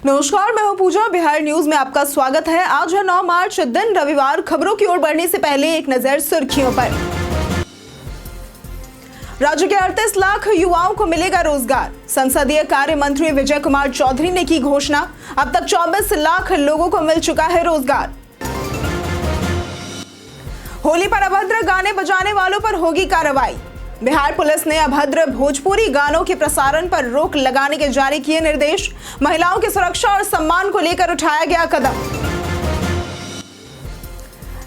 नमस्कार, मैं हूं पूजा। बिहार न्यूज में आपका स्वागत है। आज है 9 मार्च, दिन रविवार। खबरों की ओर बढ़ने से पहले एक नजर सुर्खियों पर। राज्य के 38 लाख युवाओं को मिलेगा रोजगार। संसदीय कार्य मंत्री विजय कुमार चौधरी ने की घोषणा। अब तक 24 लाख लोगों को मिल चुका है रोजगार। होली पर अभद्र गाने बजाने वालों पर होगी कार्रवाई। बिहार पुलिस ने अभद्र भोजपुरी गानों के प्रसारण पर रोक लगाने के जारी किए निर्देश। महिलाओं की सुरक्षा और सम्मान को लेकर उठाया गया कदम।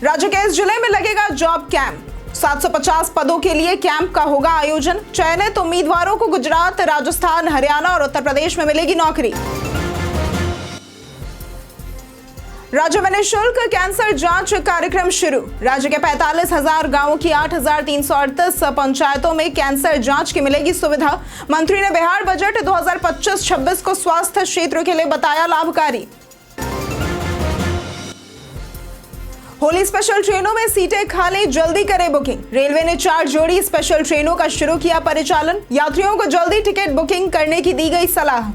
राज्य के इस जिले में लगेगा जॉब कैंप। 750 पदों के लिए कैंप का होगा आयोजन। चयनित उम्मीदवारों को गुजरात, राजस्थान, हरियाणा और उत्तर प्रदेश में मिलेगी नौकरी। राज्य में निःशुल्क कैंसर जांच कार्यक्रम शुरू। राज्य के 45,000 गांवों की 8,338 पंचायतों में कैंसर जांच की मिलेगी सुविधा। मंत्री ने बिहार बजट 2025-26 को स्वास्थ्य क्षेत्र के लिए बताया लाभकारी। होली स्पेशल ट्रेनों में सीटें खाली, जल्दी करें बुकिंग। रेलवे ने 4 जोड़ी स्पेशल ट्रेनों का शुरू किया परिचालन। यात्रियों को जल्दी टिकट बुकिंग करने की दी गई सलाह।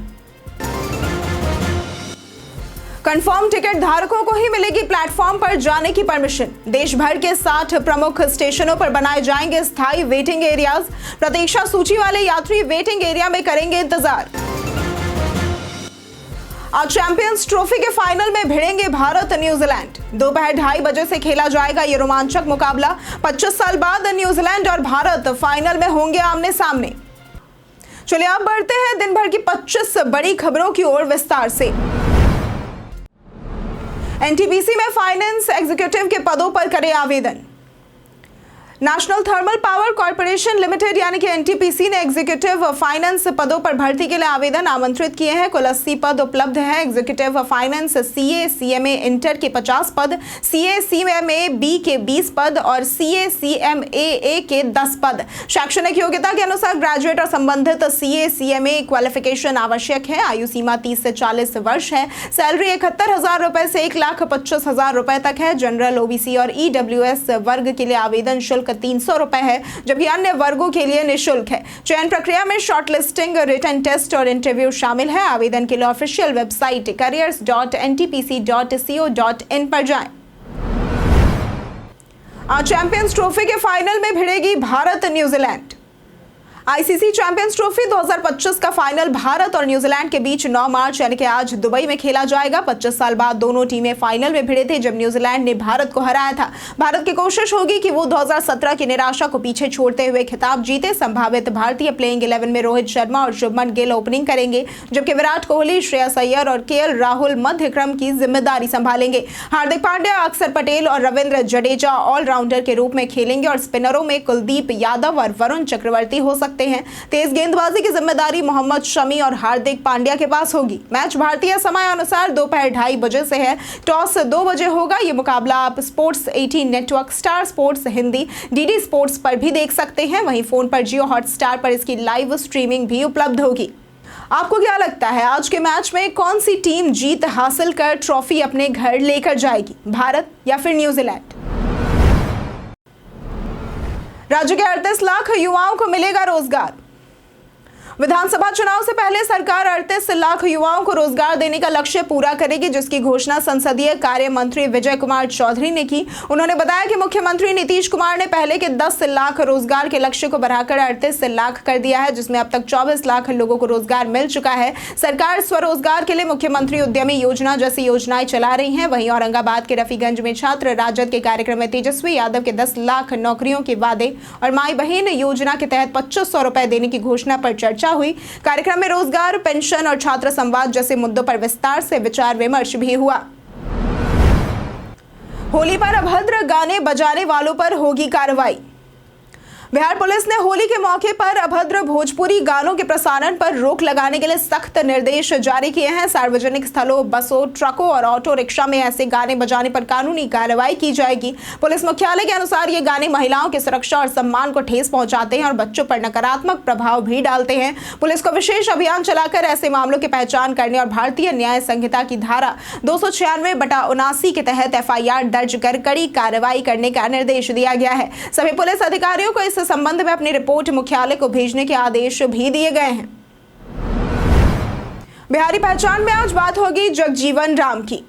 कंफर्म टिकट धारकों को ही मिलेगी प्लेटफॉर्म पर जाने की परमिशन। देश भर के 60 प्रमुख स्टेशनों पर बनाए जाएंगे स्थायी वेटिंग एरियाज। प्रतीक्षा सूची वाले यात्री वेटिंग एरिया में करेंगे इंतजार। आज चैंपियंस ट्रॉफी के फाइनल में भिड़ेंगे भारत न्यूजीलैंड। दोपहर 2:30 बजे से खेला जाएगा ये रोमांचक मुकाबला। 25 साल बाद न्यूजीलैंड और भारत फाइनल में होंगे आमने सामने। चलिए अब बढ़ते हैं दिन भर की 25 बड़ी खबरों की ओर विस्तार से। एनटीपीसी में फाइनेंस एग्जीक्यूटिव के पदों पर करें आवेदन। National thermal power corporation limited यानी कि एनटीपीसी ने एग्जीक्यूटिव फाइनेंस पदों पर भर्ती के लिए आवेदन आमंत्रित किए हैं। कुल 80 पद उपलब्ध हैं। Executive finance CA CMA inter के 50 पद, सीए सीएमए बी के 20 पद और सीए सीएमए के 10 पद। शैक्षणिक योग्यता के अनुसार ग्रेजुएट और संबंधित सीए सीएमए क्वालिफिकेशन आवश्यक है। आयु सीमा 30 से 40 वर्ष है। सैलरी 71,000 रुपए से 1,25,000 रुपए तक है। जनरल, ओबीसी और ईडब्ल्यूएस वर्ग के लिए आवेदन शुल्क 300 रुपए है, जबकि अन्य वर्गों के लिए निःशुल्क है। चयन प्रक्रिया में शॉर्टलिस्टिंग, रिटन टेस्ट और इंटरव्यू शामिल है। आवेदन के लिए ऑफिशियल वेबसाइट careers.ntpc.co.in पर जाएं। आज चैंपियंस ट्रॉफी के फाइनल में भिड़ेगी Bharat New Zealand. ICC champions trophy 2025 का फाइनल भारत और न्यूजीलैंड के बीच 9 मार्च यानी कि आज दुबई में खेला जाएगा। 25 साल बाद दोनों टीमें फाइनल में भिड़े थे जब न्यूजीलैंड ने भारत को हराया था। भारत की कोशिश होगी कि वो 2017 की निराशा को पीछे छोड़ते हुए खिताब जीते। संभावित भारतीय प्लेइंग 11 में रोहित शर्मा और शुभमन गिल ओपनिंग करेंगे, जबकि विराट कोहली, श्रेयस अय्यर और केएल राहुल मध्य क्रम की जिम्मेदारी संभालेंगे। हार्दिक पांड्या, अक्षर पटेल और रविंद्र जडेजा ऑलराउंडर के रूप में खेलेंगे और स्पिनरों में कुलदीप यादव और वरुण चक्रवर्ती हो सकते हैं। तेज गेंदबाजी की जिम्मेदारी मोहम्मद शमी और हार्दिक पांड्या के पास होगी। मैच भारतीय समय अनुसार दोपहर 2:30 बजे से है। टॉस 2 बजे होगा। ये मुकाबला आप sports 18 network, star sports Hindi, DD sports पर भी देख सकते हैं। वहीं फोन पर जियो हॉटस्टार पर इसकी लाइव स्ट्रीमिंग भी उपलब्ध होगी। आपको क्या लगता है आज के मैच में कौन सी टीम जीत हासिल कर ट्रॉफी अपने घर लेकर जाएगी, भारत या फिर न्यूजीलैंड? राज्य के 38 लाख युवाओं को मिलेगा रोजगार। विधानसभा चुनाव से पहले सरकार 38 लाख युवाओं को रोजगार देने का लक्ष्य पूरा करेगी, जिसकी घोषणा संसदीय कार्य मंत्री विजय कुमार चौधरी ने की। उन्होंने बताया कि मुख्यमंत्री नीतीश कुमार ने पहले के 10 लाख रोजगार के लक्ष्य को बढ़ाकर 38 लाख कर दिया है, जिसमें अब तक 24 लाख लोगों को रोजगार मिल चुका है। सरकार स्वरोजगार के लिए मुख्यमंत्री उद्यमी योजना जैसी योजनाएं चला रही है। वहीं औरंगाबाद के रफीगंज में छात्र राजद के कार्यक्रम में तेजस्वी यादव के 10 लाख नौकरियों के वादे और माई बहन योजना के तहत 2500 रुपए देने की घोषणा पर चर्चा हुई। कार्यक्रम में रोजगार, पेंशन और छात्र संवाद जैसे मुद्दों पर विस्तार से विचार विमर्श भी हुआ। होली पर अभद्र गाने बजाने वालों पर होगी कार्रवाई। बिहार पुलिस ने होली के मौके पर अभद्र भोजपुरी गानों के प्रसारण पर रोक लगाने के लिए सख्त निर्देश जारी किए हैं। सार्वजनिक स्थलों, बसों, ट्रकों और ऑटो रिक्शा में ऐसे गाने बजाने पर कानूनी कार्रवाई की जाएगी। पुलिस मुख्यालय के अनुसार ये गाने महिलाओं की सुरक्षा और सम्मान को ठेस पहुंचाते हैं और बच्चों पर नकारात्मक प्रभाव भी डालते हैं। पुलिस को विशेष अभियान चलाकर ऐसे मामलों की पहचान करने और भारतीय न्याय संहिता की धारा 296/79 के तहत FIR दर्ज कर कड़ी कार्रवाई करने का निर्देश दिया गया है। सभी पुलिस अधिकारियों को इस संबंध में अपनी रिपोर्ट मुख्यालय को भेजने के आदेश भी दिए गए हैं। बिहारी पहचान में आज बात होगी जगजीवन राम की।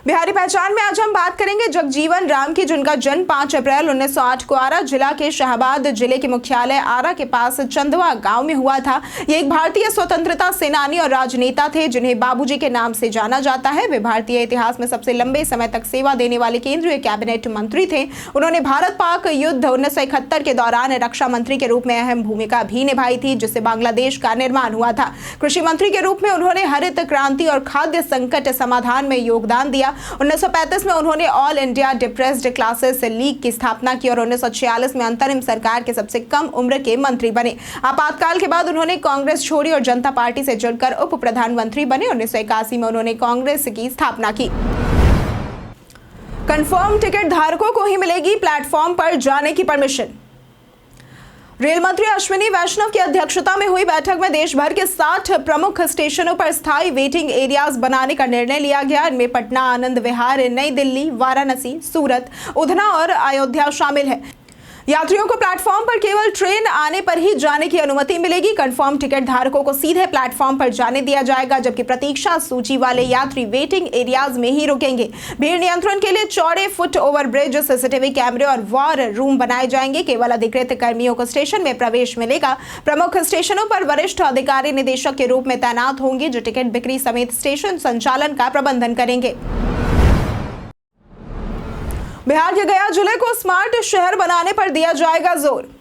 बिहारी पहचान में आज हम बात करेंगे जगजीवन राम की, जिनका जन्म 5 अप्रैल 1908 को आरा जिला के शाहबाद जिले के मुख्यालय आरा के पास चंदवा गांव में हुआ था। ये एक भारतीय स्वतंत्रता सेनानी और राजनेता थे, जिन्हें बाबूजी के नाम से जाना जाता है। वे भारतीय इतिहास में सबसे लंबे समय तक सेवा देने वाले केंद्रीय कैबिनेट मंत्री थे। उन्होंने भारत पाक युद्ध 1971 के दौरान रक्षा मंत्री के रूप में अहम भूमिका भी निभाई थी, जिससे बांग्लादेश का निर्माण हुआ था। कृषि मंत्री के रूप में उन्होंने हरित क्रांति और खाद्य संकट समाधान में योगदान दिया। 1935 में उन्होंने all India depressed classes league की स्थापना की और 1946 में अंतरिम सरकार के सबसे कम उम्र के मंत्री बने। आपातकाल के बाद उन्होंने कांग्रेस छोड़ी और जनता पार्टी से जुड़कर उप प्रधानमंत्री बने। 1981 में उन्होंने कांग्रेस की स्थापना की। कंफर्म टिकट धारकों को ही मिलेगी प्लेटफॉर्म पर जाने की परमिशन। रेल मंत्री अश्विनी वैष्णव की अध्यक्षता में हुई बैठक में देश भर के 60 प्रमुख स्टेशनों पर स्थायी वेटिंग एरियाज बनाने का निर्णय लिया गया। इनमें पटना, आनंद विहार, नई दिल्ली, वाराणसी, सूरत, उधना और अयोध्या शामिल है। यात्रियों को प्लेटफॉर्म पर केवल ट्रेन आने पर ही जाने की अनुमति मिलेगी। कंफर्म टिकट धारकों को सीधे प्लेटफॉर्म पर जाने दिया जाएगा, जबकि प्रतीक्षा सूची वाले यात्री वेटिंग एरियाज में ही रुकेंगे। भीड़ नियंत्रण के लिए चौड़े फुट ओवर ब्रिज, सीसीटीवी कैमरे और वॉर रूम बनाए जाएंगे। केवल अधिकृत कर्मियों को स्टेशन में प्रवेश मिलेगा। प्रमुख स्टेशनों पर वरिष्ठ अधिकारी निदेशक के रूप में तैनात होंगे, जो टिकट बिक्री समेत स्टेशन संचालन का प्रबंधन करेंगे। बिहार के गया जिले को स्मार्ट शहर बनाने पर दिया जाएगा जोर।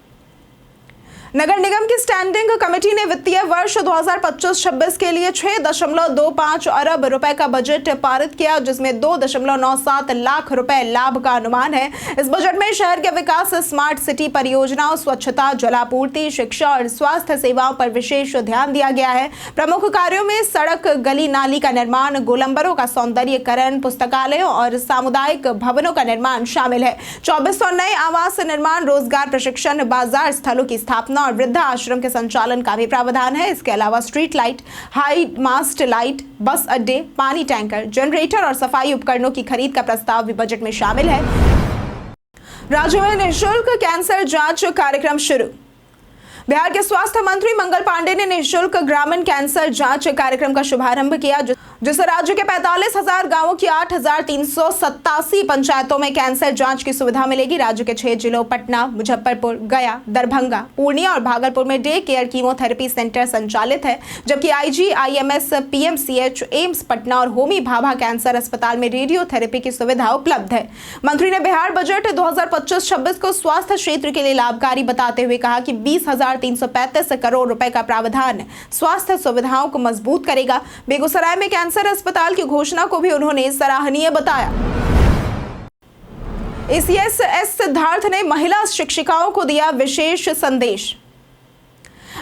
नगर निगम की स्टैंडिंग कमेटी ने वित्तीय वर्ष 2025-26 के लिए 6.25 अरब रुपए का बजट पारित किया, जिसमें 2.97 लाख रुपए लाभ का अनुमान है। इस बजट में शहर के विकास, स्मार्ट सिटी परियोजनाओं, स्वच्छता, जलापूर्ति, शिक्षा और स्वास्थ्य सेवाओं पर विशेष ध्यान दिया गया है। प्रमुख कार्यों में सड़क, गली नाली का निर्माण, गोलंबरों का सौंदर्यीकरण, पुस्तकालयों और सामुदायिक भवनों का निर्माण शामिल है। 2400 नए आवास निर्माण, रोजगार प्रशिक्षण, बाजार स्थलों की स्थापना और वृद्धा आश्रम के संचालन का भी प्रावधान है। इसके अलावा street light, high mast light, bus अड्डे, पानी टैंकर, जनरेटर और सफाई उपकरणों की खरीद का प्रस्ताव भी बजट में शामिल है। राज्य में निःशुल्क कैंसर जांच कार्यक्रम शुरू। बिहार के स्वास्थ्य मंत्री मंगल पांडे ने निःशुल्क ग्रामीण कैंसर जांच कार्यक्रम का शुभारंभ किया, जिससे राज्य के 45,000 गांवों की 8,387 पंचायतों में कैंसर जांच की सुविधा मिलेगी। राज्य के 6 जिलों पटना, मुजफ्फरपुर, गया, दरभंगा, पूर्णिया और भागलपुर में डे केयर कीमोथेरेपी सेंटर संचालित है, जबकि IGIMS, PMCH, एम्स पटना और होमी भाभा कैंसर अस्पताल में रेडियोथेरेपी की सुविधा उपलब्ध है। मंत्री ने बिहार बजट 2025-26 को स्वास्थ्य क्षेत्र के लिए लाभकारी बताते हुए कहा कि 20,335 करोड़ रुपए का प्रावधान स्वास्थ्य सुविधाओं को मजबूत करेगा। बेगूसराय में कैंसर अस्पताल की घोषणा को भी उन्होंने सराहनीय बताया। ACS सिद्धार्थ ने महिला शिक्षिकाओं को दिया विशेष संदेश।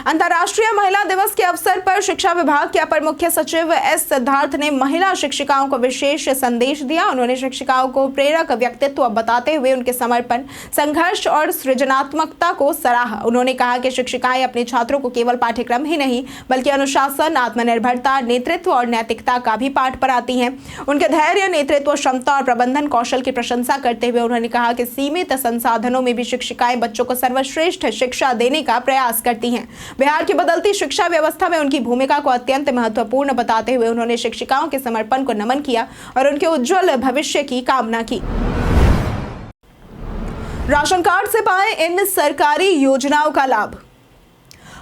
अंतर्राष्ट्रीय महिला दिवस के अवसर पर शिक्षा विभाग के अपर मुख्य सचिव S सिद्धार्थ ने महिला शिक्षिकाओं को विशेष संदेश दिया। उन्होंने शिक्षिकाओं को प्रेरक व्यक्तित्व बताते हुए उनके समर्पण, संघर्ष और सृजनात्मकता को सराहा। उन्होंने कहा कि शिक्षिकाएं अपने छात्रों को केवल पाठ्यक्रम ही नहीं, बल्कि अनुशासन, आत्मनिर्भरता, नेतृत्व और नैतिकता का भी पाठ पढ़ाती हैं। उनके धैर्य, नेतृत्व क्षमता और प्रबंधन कौशल की प्रशंसा करते हुए उन्होंने कहा कि सीमित संसाधनों में भी शिक्षिकाएं बच्चों को सर्वश्रेष्ठ शिक्षा देने का प्रयास करती हैं। बिहार की बदलती शिक्षा व्यवस्था में उनकी भूमिका को अत्यंत महत्वपूर्ण बताते हुए उन्होंने शिक्षिकाओं के समर्पण को नमन किया और उनके उज्जवल भविष्य की कामना की। राशन कार्ड से पाएं इन सरकारी योजनाओं का लाभ।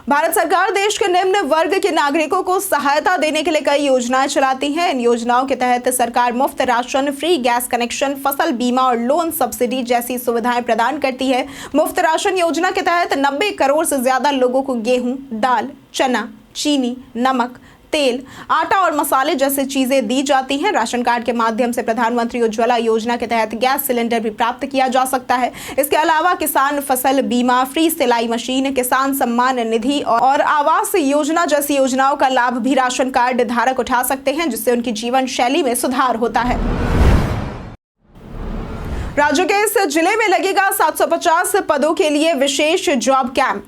भारत सरकार देश के निम्न वर्ग के नागरिकों को सहायता देने के लिए कई योजनाएं चलाती है। इन योजनाओं के तहत सरकार मुफ्त राशन, फ्री गैस कनेक्शन, फसल बीमा और लोन सब्सिडी जैसी सुविधाएं प्रदान करती है। मुफ्त राशन योजना के तहत 90 करोड़ से ज्यादा लोगों को गेहूं, दाल, चना, चीनी, नमक, तेल, आटा और मसाले जैसी चीजें दी जाती हैं। राशन कार्ड के माध्यम से प्रधानमंत्री उज्ज्वला योजना के तहत गैस सिलेंडर भी प्राप्त किया जा सकता है। इसके अलावा किसान फसल बीमा, फ्री सिलाई मशीन, किसान सम्मान निधि और आवास योजना जैसी योजनाओं का लाभ भी राशन कार्ड धारक उठा सकते हैं, जिससे उनकी जीवन शैली में सुधार होता है। राज्य के इस जिले में लगेगा 750 पदों के लिए विशेष जॉब कैंप।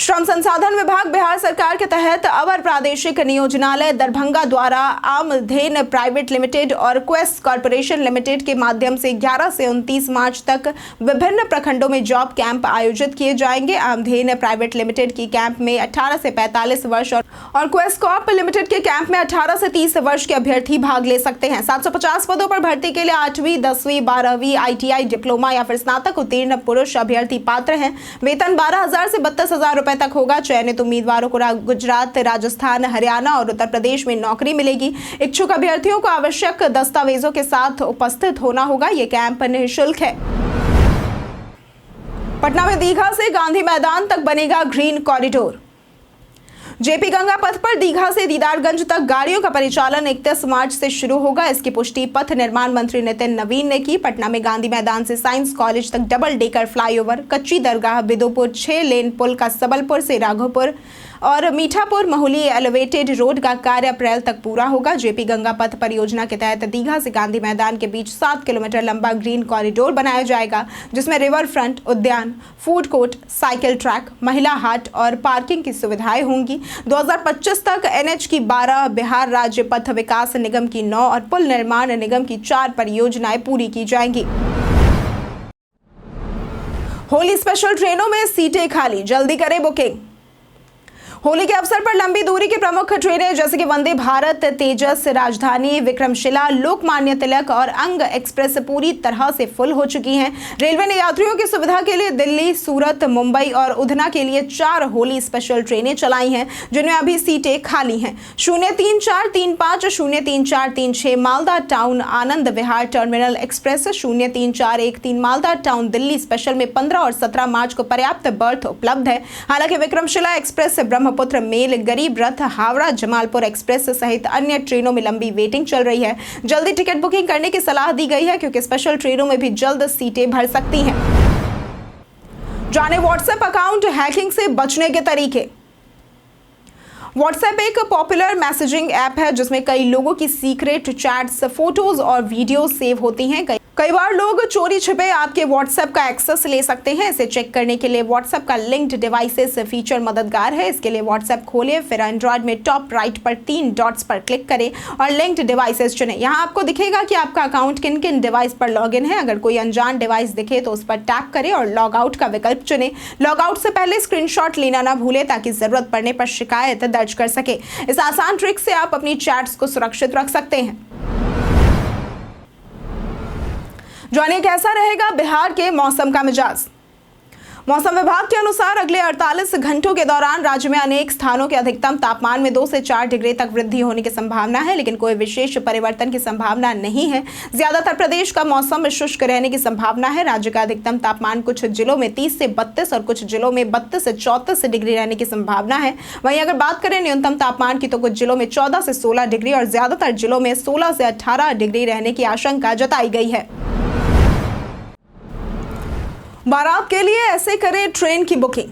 श्रम संसाधन विभाग बिहार सरकार के तहत अवर प्रादेशिक नियोजनालय दरभंगा द्वारा आमधेन प्राइवेट लिमिटेड और क्वेस्ट कॉर्पोरेशन लिमिटेड के माध्यम से 11 से 29 मार्च तक विभिन्न प्रखंडों में जॉब कैंप आयोजित किए जाएंगे। आमधेन प्राइवेट लिमिटेड की कैंप में 18 से 45 वर्ष और क्वेस्ट कॉर्प लिमिटेड के कैंप में 18 से 30 वर्ष के अभ्यर्थी भाग ले सकते हैं। 750 पदों पर भर्ती के लिए 8वीं, 10वीं, 12वीं, ITI, डिप्लोमा या फिर स्नातक उत्तीर्ण पुरुष अभ्यर्थी पात्र हैं। वेतन 12,000 से 32,000 रुपए तक होगा। चयनित उम्मीदवारों को गुजरात, राजस्थान, हरियाणा और उत्तर प्रदेश में नौकरी मिलेगी। इच्छुक अभ्यर्थियों को आवश्यक दस्तावेजों के साथ उपस्थित होना होगा। ये कैंप निःशुल्क है। पटना में दीघा से गांधी मैदान तक बनेगा ग्रीन कॉरिडोर। जेपी गंगा पथ पर दीघा से दीदारगंज तक गाड़ियों का परिचालन 31 मार्च से शुरू होगा। इसकी पुष्टि पथ निर्माण मंत्री नितिन नवीन ने की। पटना में गांधी मैदान से साइंस कॉलेज तक डबल डेकर फ्लाईओवर, कच्ची दरगाह, बिदुपुर 6 लेन पुल का सबलपुर से राघोपुर और मीठापुर महूली एलिवेटेड रोड का कार्य अप्रैल तक पूरा होगा। जेपी गंगा पथ परियोजना के तहत दीघा से गांधी मैदान के बीच 7 किलोमीटर लंबा ग्रीन कॉरिडोर बनाया जाएगा, जिसमें रिवर फ्रंट, उद्यान, फूड कोर्ट, साइकिल ट्रैक, महिला हाट और पार्किंग की सुविधाएं होंगी। 2025 तक NH की 12, बिहार राज्य पथ विकास निगम की 9 और पुल निर्माण निगम की 4 परियोजनाएं पूरी की जाएंगी। होली स्पेशल ट्रेनों में सीटें खाली, जल्दी करें बुकिंग। होली के अवसर पर लंबी दूरी की प्रमुख ट्रेनें जैसे कि वंदे भारत, तेजस, राजधानी, विक्रमशिला, लोकमान्य तिलक और अंग एक्सप्रेस पूरी तरह से फुल हो चुकी हैं। रेलवे ने यात्रियों की सुविधा के लिए दिल्ली, सूरत, मुंबई और उधना के लिए 4 होली स्पेशल ट्रेनें चलाई हैं, जिनमें अभी सीटें खाली हैं। 03435, 03436 Malda town Anand Vihar terminal express, 03413 Malda town Delhi special में 15 और 17 मार्च को पर्याप्त बर्थ उपलब्ध है। हालांकि विक्रमशिला एक्सप्रेस, ब्रह्मपुत्र मेल, गरीब रथ, हावड़ा जमालपुर एक्सप्रेस सहित अन्य ट्रेनों में लंबी वेटिंग चल रही है। जल्दी टिकट बुकिंग करने की सलाह दी गई है, क्योंकि स्पेशल ट्रेनों में भी जल्द सीटें भर सकती हैं। जाने व्हाट्सएप अकाउंट हैकिंग से बचने के तरीके। व्हाट्सएप एक पॉपुलर मैसेजिंग ऐप है जिसमें कई लोगों की सीक्रेट चैट्स, फोटोज और वीडियो सेव होती हैं। कई बार लोग चोरी छिपे आपके व्हाट्सएप का एक्सेस ले सकते हैं। इसे चेक करने के लिए व्हाट्सएप का लिंक्ड डिवाइसेस फीचर मददगार है। इसके लिए व्हाट्सएप खोलें, फिर एंड्रॉयड में टॉप राइट पर 3 डॉट्स पर क्लिक करें और लिंक्ड डिवाइसेस चुनें। यहाँ आपको दिखेगा कि आपका अकाउंट किन किन डिवाइस पर लॉगिन है। अगर कोई अनजान डिवाइस दिखे तो उस पर टैप करें और लॉग आउट का विकल्प चुनें। लॉग आउट से पहले स्क्रीनशॉट लेना ना भूलें, ताकि जरूरत पड़ने पर शिकायत दर्ज कर सके। इस आसान ट्रिक से आप अपनी चैट्स को सुरक्षित रख सकते हैं। जानिए कैसा रहेगा बिहार के मौसम का मिजाज। मौसम विभाग के अनुसार अगले 48 घंटों के दौरान राज्य में अनेक स्थानों के अधिकतम तापमान में 2 से 4 डिग्री तक वृद्धि होने की संभावना है, लेकिन कोई विशेष परिवर्तन की संभावना नहीं है। ज्यादातर प्रदेश का मौसम शुष्क रहने की संभावना है। राज्य का अधिकतम तापमान कुछ जिलों में 30 से 32 और कुछ जिलों में 32 से 34 डिग्री रहने की संभावना है। वहीं अगर बात करें न्यूनतम तापमान की, तो कुछ जिलों में 14 से 16 डिग्री और ज्यादातर जिलों में 16 से 18 डिग्री रहने की आशंका जताई गई है। बारात के लिए ऐसे करें ट्रेन की बुकिंग।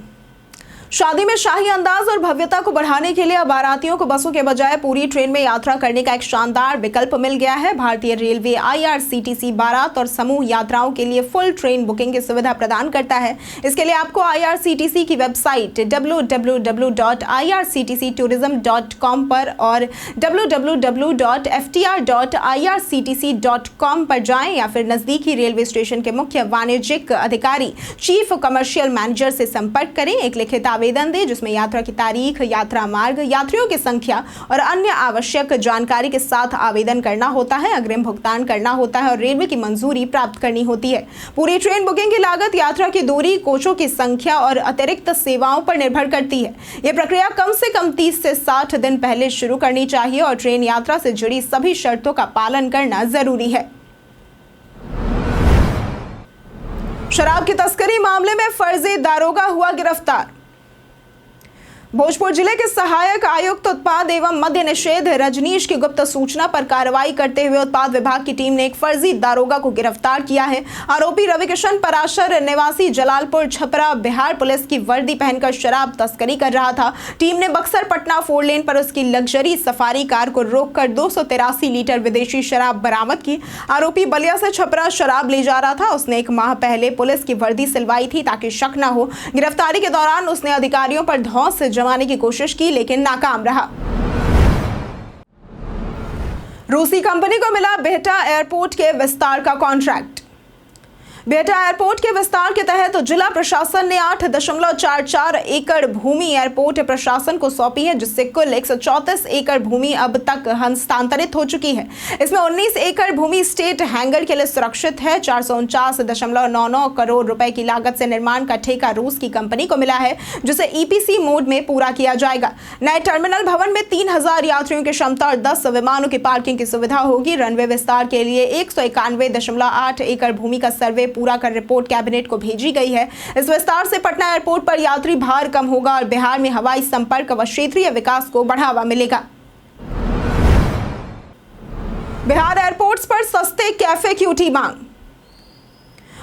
शादी में शाही अंदाज और भव्यता को बढ़ाने के लिए अब बारातियों को बसों के बजाय पूरी ट्रेन में यात्रा करने का एक शानदार विकल्प मिल गया है। भारतीय रेलवे IRCTC बारात और समूह यात्राओं के लिए फुल ट्रेन बुकिंग की सुविधा प्रदान करता है। इसके लिए आपको IRCTC की वेबसाइट www.irctctourism.com पर और www.ftr.irctc.com पर जाएं या फिर नजदीकी रेलवे स्टेशन के मुख्य वाणिज्यिक अधिकारी चीफ कमर्शियल मैनेजर से संपर्क करें। एक लिखित आवेदन दें जिसमें यात्रा की तारीख, यात्रा मार्ग, यात्रियों की संख्या और अन्य आवश्यक जानकारी के साथ आवेदन करना होता है। अग्रिम भुगतान करना होता है और रेलवे की मंजूरी प्राप्त करनी होती है। पूरी ट्रेन बुकिंग की लागत यात्रा की दूरी, कोचों की संख्या और अतिरिक्त सेवाओं पर निर्भर करती है। यह प्रक्रिया कम से कम 30 से 60 दिन पहले शुरू करनी चाहिए और ट्रेन यात्रा से जुड़ी सभी शर्तों का पालन करना जरूरी है। शराब की तस्करी मामले में फर्जी दारोगा हुआ गिरफ्तार। भोजपुर जिले के सहायक आयुक्त उत्पाद एवं मद्य निषेध रजनीश की गुप्त सूचना पर कार्रवाई करते हुए उत्पाद विभाग की टीम ने एक फर्जी दारोगा को गिरफ्तार किया है। आरोपी रविकिशन पराशर निवासी जलालपुर छपरा बिहार पुलिस की वर्दी पहनकर शराब तस्करी कर रहा था। टीम ने बक्सर पटना 4 लेन पर उसकी लग्जरी सफारी कार को रोककर 283 लीटर विदेशी शराब बरामद की। आरोपी बलिया से छपरा शराब ले जा रहा था। उसने 1 माह पहले पुलिस की वर्दी सिलवाई थी ताकि शक न हो। गिरफ्तारी के दौरान उसने अधिकारियों पर धौंस जमाने की कोशिश की लेकिन नाकाम रहा। रूसी कंपनी को मिला बिहटा एयरपोर्ट के विस्तार का कॉन्ट्रैक्ट। बिहटा एयरपोर्ट के विस्तार के तहत जिला प्रशासन ने 8.44 एकड़ भूमि एयरपोर्ट प्रशासन को सौंपी है, जिससे कुल 134 एकड़ भूमि अब तक हस्तांतरित हो चुकी है। इसमें 19 एकड़ भूमि स्टेट हैंगर के लिए सुरक्षित है। 449.99 करोड़ रुपए की लागत से निर्माण का ठेका रूस की कंपनी को मिला है, जिसे EPC मोड में पूरा किया जाएगा। नए टर्मिनल भवन में 3000 यात्रियों की क्षमता और 10 विमानों की पार्किंग की सुविधा होगी। रनवे विस्तार के लिए 191.8 एकड़ भूमि का सर्वे पूरा कर रिपोर्ट कैबिनेट को भेजी गई है। इस विस्तार से पटना एयरपोर्ट पर यात्री भार कम होगा और बिहार में हवाई संपर्क व क्षेत्रीय विकास को बढ़ावा मिलेगा। बिहार एयरपोर्ट्स पर सस्ते कैफे की उठी मांग।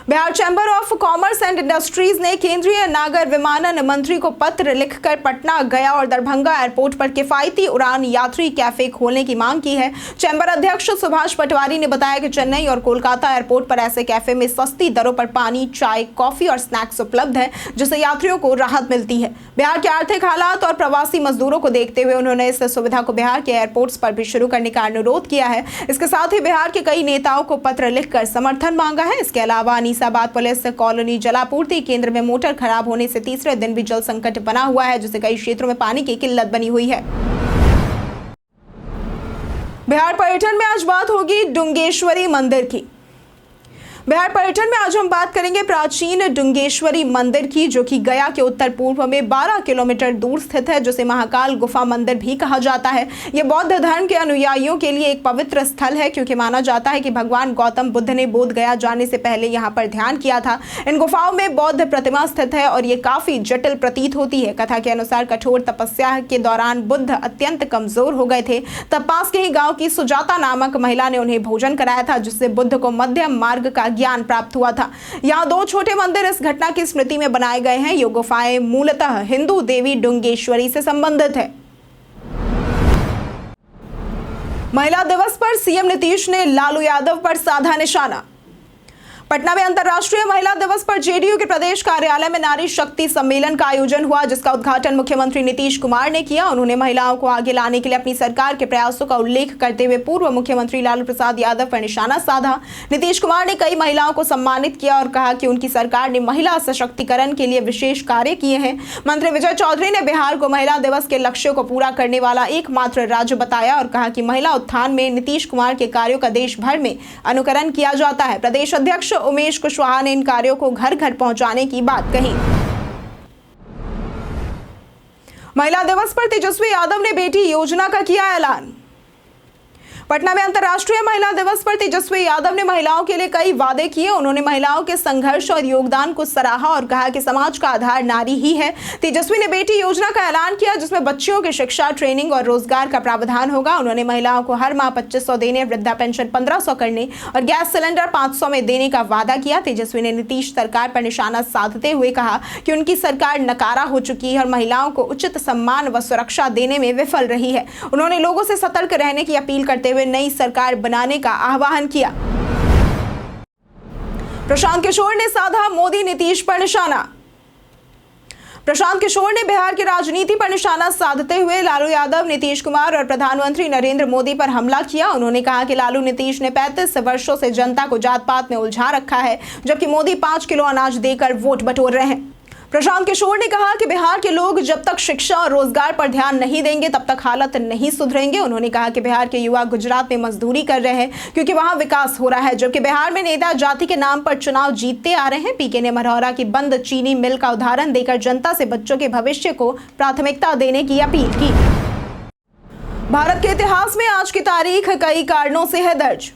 Bihar chamber of commerce and industries ने केंद्रीय नागर विमानन मंत्री को पत्र लिखकर पटना, गया और दरभंगा एयरपोर्ट पर किफायती उड़ान यात्री कैफे खोलने की मांग की है। चैंबर अध्यक्ष सुभाष पटवारी ने बताया कि चेन्नई और कोलकाता एयरपोर्ट पर ऐसे कैफे में सस्ती दरों पर पानी, चाय, कॉफी और स्नैक्स उपलब्ध है, जिससे यात्रियों को राहत मिलती है। बिहार के आर्थिक हालात और प्रवासी मजदूरों को देखते हुए उन्होंने इस सुविधा को बिहार के एयरपोर्ट्स पर भी शुरू करने का अनुरोध किया है। इसके साथ ही बिहार के कई नेताओं को पत्र लिखकर समर्थन मांगा है। इसके अलावा अनीसाबाद पुलिस कॉलोनी जलापूर्ति केंद्र में मोटर खराब होने से तीसरे दिन भी जल संकट बना हुआ है, जिससे कई क्षेत्रों में पानी की किल्लत बनी हुई है। बिहार पर्यटन में आज बात होगी डुंगेश्वरी मंदिर की। बिहार पर्यटन में आज हम बात करेंगे प्राचीन डुंगेश्वरी मंदिर की, जो कि गया के उत्तर पूर्व में 12 किलोमीटर दूर स्थित है, जिसे महाकाल गुफा मंदिर भी कहा जाता है। यह बौद्ध धर्म के अनुयायियों के लिए एक पवित्र स्थल है, क्योंकि माना जाता है कि भगवान गौतम बुद्ध ने बोध गया जाने से पहले यहाँ पर ध्यान किया था। इन गुफाओं में बौद्ध प्रतिमा स्थित है और ये काफी जटिल प्रतीत होती है। कथा के अनुसार कठोर तपस्या के दौरान बुद्ध अत्यंत कमजोर हो गए थे। तब पास के ही गाँव की सुजाता नामक महिला ने उन्हें भोजन कराया था, जिससे बुद्ध को मध्यम मार्ग का ज्ञान प्राप्त हुआ था। यहाँ 2 छोटे मंदिर इस घटना की स्मृति में बनाए गए हैं। ये गुफाएं मूलतः हिंदू देवी डुंगेश्वरी से संबंधित है। महिला दिवस पर सीएम नीतीश ने लालू यादव पर साधा निशाना। पटना में अंतर्राष्ट्रीय महिला दिवस पर जेडीयू के प्रदेश कार्यालय में नारी शक्ति सम्मेलन का आयोजन हुआ, जिसका उद्घाटन मुख्यमंत्री नीतीश कुमार ने किया। उन्होंने महिलाओं को आगे लाने के लिए अपनी सरकार के प्रयासों का उल्लेख करते हुए पूर्व मुख्यमंत्री लालू प्रसाद यादव पर निशाना साधा। नीतीश कुमार ने कई महिलाओं को सम्मानित किया और कहा कि उनकी सरकार ने महिला सशक्तिकरण के लिए विशेष कार्य किए हैं। मंत्री विजय चौधरी ने बिहार को महिला दिवस के लक्ष्यों को पूरा करने वाला एकमात्र राज्य बताया और कहा कि महिला उत्थान में नीतीश कुमार के कार्यों का देश भर में अनुकरण किया जाता है। प्रदेश अध्यक्ष उमेश कुशवाहा ने इन कार्यों को घर घर पहुंचाने की बात कही। महिला दिवस पर तेजस्वी यादव ने बेटी योजना का किया ऐलान। पटना में अंतर्राष्ट्रीय महिला दिवस पर तेजस्वी यादव ने महिलाओं के लिए कई वादे किए। उन्होंने महिलाओं के संघर्ष और योगदान को सराहा और कहा कि समाज का आधार नारी ही है। तेजस्वी ने बेटी योजना का ऐलान किया, जिसमें बच्चियों की शिक्षा, ट्रेनिंग और रोजगार का प्रावधान होगा। उन्होंने महिलाओं को हर माह 2500 देने, वृद्धा पेंशन 1500 करने और गैस सिलेंडर 500 में देने का वादा किया। तेजस्वी ने नीतीश सरकार पर निशाना साधते हुए कहा कि उनकी सरकार नकारा हो चुकी है और महिलाओं को उचित सम्मान व सुरक्षा देने में विफल रही है। उन्होंने लोगों से सतर्क रहने की अपील करते हुए नई सरकार बनाने का आह्वान किया। प्रशांत किशोर ने साधा मोदी नीतीश पर निशाना। प्रशांत किशोर ने बिहार की राजनीति पर निशाना साधते हुए लालू यादव, नीतीश कुमार और प्रधानमंत्री नरेंद्र मोदी पर हमला किया। उन्होंने कहा कि लालू नीतीश ने 35 वर्षों से जनता को जात पात में उलझा रखा है, जबकि मोदी 5 किलो अनाज देकर वोट बटोर रहे हैं। प्रशांत किशोर ने कहा कि बिहार के लोग जब तक शिक्षा और रोजगार पर ध्यान नहीं देंगे तब तक हालत नहीं सुधरेंगे। उन्होंने कहा कि बिहार के युवा गुजरात में मजदूरी कर रहे हैं क्योंकि वहां विकास हो रहा है, जबकि बिहार में नेता जाति के नाम पर चुनाव जीतते आ रहे हैं। पीके ने मरौरा की बंद चीनी मिल का उदाहरण देकर जनता से बच्चों के भविष्य को प्राथमिकता देने की अपील की। भारत के इतिहास में आज की तारीख कई कारणों से है दर्ज।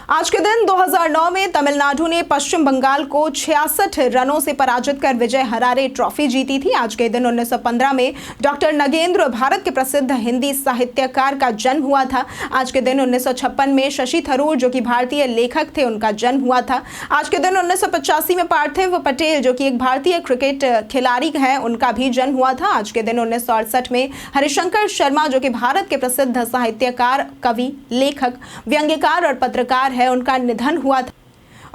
आज के दिन 2009 में तमिलनाडु ने पश्चिम बंगाल को 66 रनों से पराजित कर विजय हरारे ट्रॉफी जीती थी। आज के दिन 1915 में डॉक्टर नगेंद्र भारत के प्रसिद्ध हिंदी साहित्यकार का जन्म हुआ था। आज के दिन 1956 में शशि थरूर जो कि भारतीय लेखक थे उनका जन्म हुआ था। आज के दिन 1985 में पार्थिव पटेल जो कि एक भारतीय क्रिकेट खिलाड़ी है उनका भी जन्म हुआ था। आज के दिन 1968 में हरिशंकर शर्मा जो कि भारत के प्रसिद्ध साहित्यकार, कवि, लेखक, व्यंग्यकार और पत्रकार है उनका निधन हुआ था।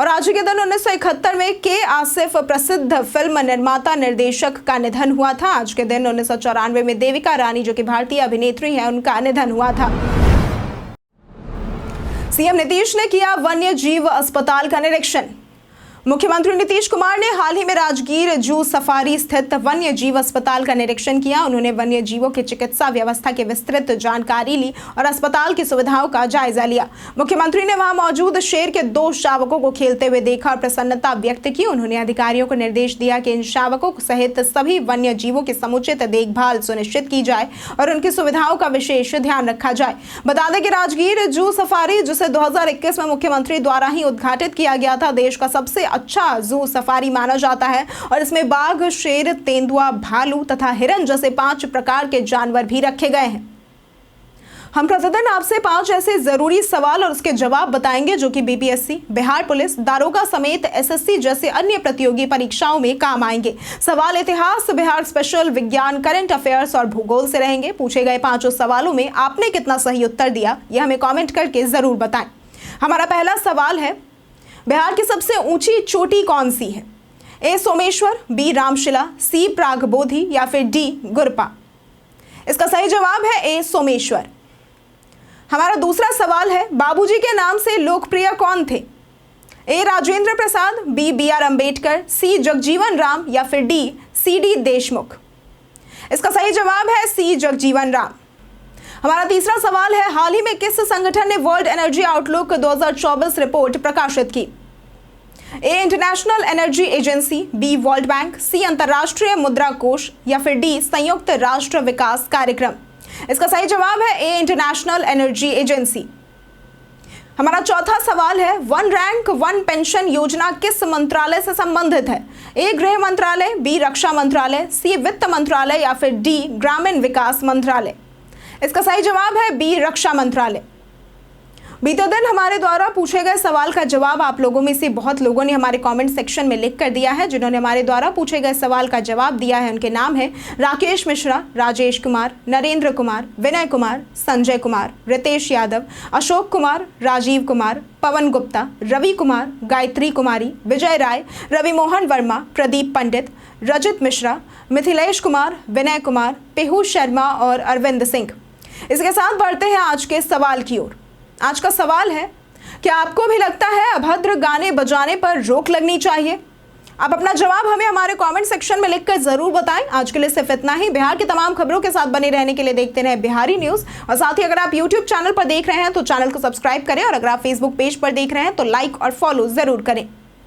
और आज के दिन 1971 में के आसिफ प्रसिद्ध फिल्म निर्माता निर्देशक का निधन हुआ था। आज के दिन 1994 में देविका रानी जो कि भारतीय अभिनेत्री है उनका निधन हुआ था। सीएम नीतीश ने किया वन्य जीव अस्पताल का निरीक्षण। मुख्यमंत्री नीतीश कुमार ने हाल ही में राजगीर जू सफारी स्थित वन्य जीव अस्पताल का निरीक्षण किया। उन्होंने वन्य जीवों की चिकित्सा व्यवस्था की विस्तृत जानकारी ली और अस्पताल की सुविधाओं का जायजा लिया। मुख्यमंत्री ने वहां मौजूद शेर के 2 शावकों को खेलते हुए देखा और प्रसन्नता व्यक्त की। उन्होंने अधिकारियों को निर्देश दिया कि इन शावकों सहित सभी वन्य जीवों की समुचित देखभाल सुनिश्चित की जाए और उनकी सुविधाओं का विशेष ध्यान रखा जाए। बता दें कि राजगीर जू सफारी जिसे 2021 में मुख्यमंत्री द्वारा ही उद्घाटित किया गया था, देश का सबसे अच्छा जू सफारी माना जाता है और इसमें बाघ, शेर, तेंदुआ, भालू तथा हिरन जैसे 5 प्रकार के जानवर भी रखे गए हैं। हम प्रतिदिन आपसे 5 ऐसे जरूरी सवाल और उसके जवाब बताएंगे जो कि बीपीएससी, बिहार पुलिस, दारोगा समेत एसएससी जैसे अन्य प्रतियोगी परीक्षाओं में काम आएंगे। सवाल इतिहास, बिहार स्पेशल, विज्ञान, करंट अफेयर्स और भूगोल से रहेंगे। पूछे गए 5 सवालों में आपने कितना सही उत्तर दिया यह हमें कॉमेंट करके जरूर बताएं। हमारा पहला सवाल है, बिहार की सबसे ऊंची चोटी कौन सी है? ए सोमेश्वर, बी रामशिला, सी प्रागबोधि या फिर डी गुरपा? इसका सही जवाब है ए सोमेश्वर। हमारा दूसरा सवाल है, बाबूजी के नाम से लोकप्रिय कौन थे? ए राजेंद्र प्रसाद, बी BR अम्बेडकर, सी जगजीवन राम या फिर डी CD देशमुख? इसका सही जवाब है सी जगजीवन राम। हमारा तीसरा सवाल है, हाल ही में किस संगठन ने वर्ल्ड एनर्जी आउटलुक 2024 रिपोर्ट प्रकाशित की? A International Energy Agency, B World Bank, C अंतर्राष्ट्रीय मुद्रा कोष या फिर डी संयुक्त राष्ट्र विकास कार्यक्रम? इसका सही जवाब है ए इंटरनेशनल एनर्जी एजेंसी। हमारा चौथा सवाल है, 1 रैंक 1 पेंशन योजना किस मंत्रालय से संबंधित है? ए गृह मंत्रालय, बी रक्षा मंत्रालय, सी वित्त मंत्रालय या फिर डी ग्रामीण विकास मंत्रालय? इसका सही जवाब है बी रक्षा मंत्रालय। बीते दिन हमारे द्वारा पूछे गए सवाल का जवाब आप लोगों में से बहुत लोगों ने हमारे कमेंट सेक्शन में लिख कर दिया है। जिन्होंने हमारे द्वारा पूछे गए सवाल का जवाब दिया है उनके नाम है राकेश मिश्रा, राजेश कुमार, नरेंद्र कुमार, विनय कुमार, संजय कुमार, रितेश यादव, अशोक कुमार, राजीव कुमार, पवन गुप्ता, रवि कुमार, गायत्री कुमारी, विजय राय, रवि मोहन वर्मा, प्रदीप पंडित, रजित मिश्रा, मिथिलेश कुमार, विनय कुमार, पीयूष शर्मा और अरविंद सिंह। इसके साथ बढ़ते हैं आज के सवाल की ओर। आज का सवाल है, क्या आपको भी लगता है अभद्र गाने बजाने पर रोक लगनी चाहिए? आप अपना जवाब हमें हमारे कमेंट सेक्शन में लिखकर जरूर बताएं। आज के लिए सिर्फ इतना ही। बिहार की तमाम खबरों के साथ बने रहने के लिए देखते रहें बिहारी न्यूज। और साथ ही अगर आप यूट्यूब चैनल पर देख रहे हैं तो चैनल को सब्सक्राइब करें और अगर आप फेसबुक पेज पर देख रहे हैं तो लाइक और फॉलो जरूर करें।